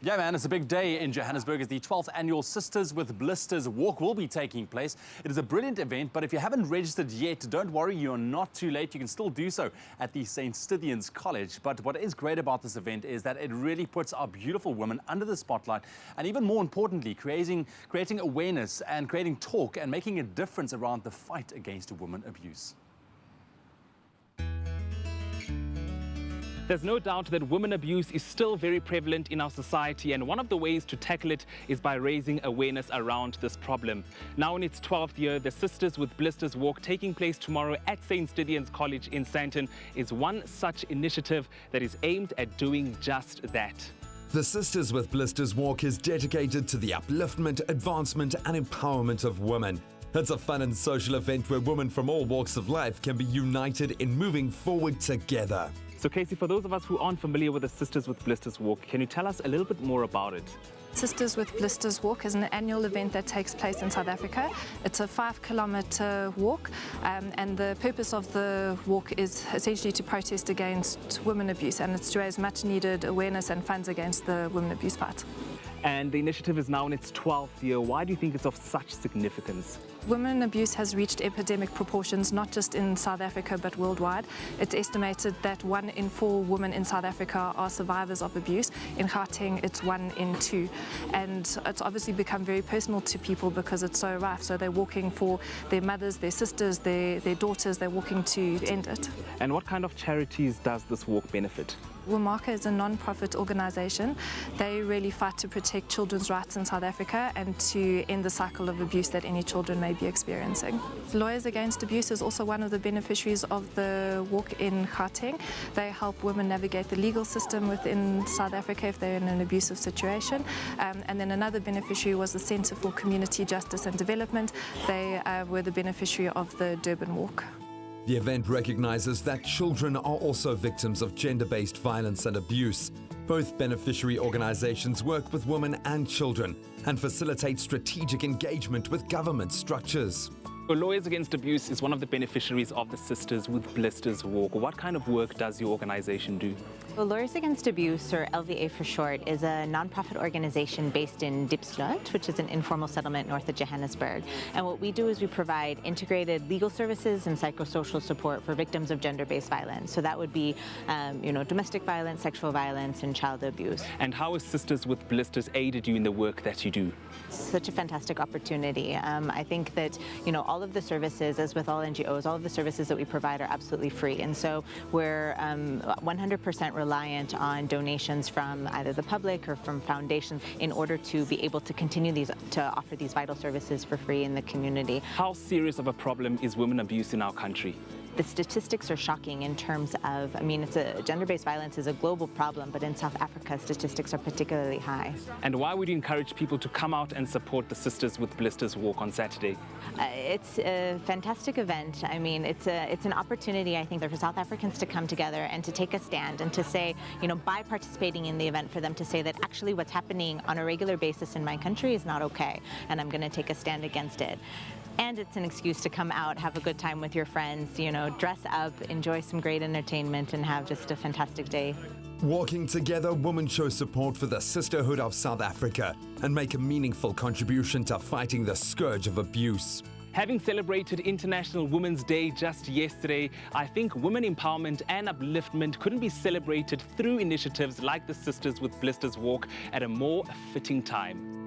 Yeah, man, it's a big day in Johannesburg as the 12th annual Sisters with Blisters Walk will be taking place. It is a brilliant event, but if you haven't registered yet, don't worry, you're not too late. You can still do so at the St. Stithians College. But what is great about this event is that it really puts our beautiful women under the spotlight, and even more importantly, creating awareness and creating talk and making a difference around the fight against women abuse. There's no doubt that women abuse is still very prevalent in our society, and one of the ways to tackle it is by raising awareness around this problem. Now in its 12th year, the Sisters with Blisters Walk, taking place tomorrow at St. Stithians College in Sandton, is one such initiative that is aimed at doing just that. The Sisters with Blisters Walk is dedicated to the upliftment, advancement and empowerment of women. It's a fun and social event where women from all walks of life can be united in moving forward together. So Casey, for those of us who aren't familiar with the Sisters with Blisters Walk, can you tell us a little bit more about it? Sisters with Blisters Walk is an annual event that takes place in South Africa. It's a 5-kilometre walk, and the purpose of the walk is essentially to protest against women abuse, and it's to raise much needed awareness and funds against the women abuse fight. And the initiative is now in its 12th year. Why do you think it's of such significance? Women abuse has reached epidemic proportions, not just in South Africa but worldwide. It's estimated that 1 in 4 women in South Africa are survivors of abuse. In Gauteng, it's 1 in 2. And it's obviously become very personal to people because it's so rough. So they're walking for their mothers, their sisters, their daughters. They're walking to end it. And what kind of charities does this walk benefit? Wamaka is a non-profit organisation. They really fight to protect children's rights in South Africa and to end the cycle of abuse that any children may be experiencing. Lawyers Against Abuse is also one of the beneficiaries of the walk in Gauteng. They help women navigate the legal system within South Africa if they're in an abusive situation. And then another beneficiary was the Centre for Community Justice and Development. They were the beneficiary of the Durban Walk. The event recognizes that children are also victims of gender-based violence and abuse. Both beneficiary organizations work with women and children and facilitate strategic engagement with government structures. So Lawyers Against Abuse is one of the beneficiaries of the Sisters with Blisters Walk. What kind of work does your organization do? Well, Lawyers Against Abuse, or LVA for short, is a non-profit organization based in Diepsloot, which is an informal settlement north of Johannesburg. And what we do is we provide integrated legal services and psychosocial support for victims of gender-based violence. So that would be, domestic violence, sexual violence, and child abuse. And how has Sisters with Blisters aided you in the work that you do? It's such a fantastic opportunity. I think that, all of the services, as with all NGOs, all of the services that we provide are absolutely free. And so we're 100% reliant on donations from either the public or from foundations in order to be able to continue to offer these vital services for free in the community. How serious of a problem is women abuse in our country? The statistics are shocking in terms of, gender-based violence is a global problem, but in South Africa, statistics are particularly high. And why would you encourage people to come out and support the Sisters with Blisters Walk on Saturday? It's a fantastic event. It's an opportunity, I think, for South Africans to come together and to take a stand and to say, by participating in the event, for them to say that actually what's happening on a regular basis in my country is not okay, and I'm going to take a stand against it. And it's an excuse to come out, have a good time with your friends, dress up, enjoy some great entertainment, and have just a fantastic day. Walking together, women show support for the sisterhood of South Africa and make a meaningful contribution to fighting the scourge of abuse. Having celebrated International Women's Day just yesterday, I think women empowerment and upliftment couldn't be celebrated through initiatives like the Sisters with Blisters Walk at a more fitting time.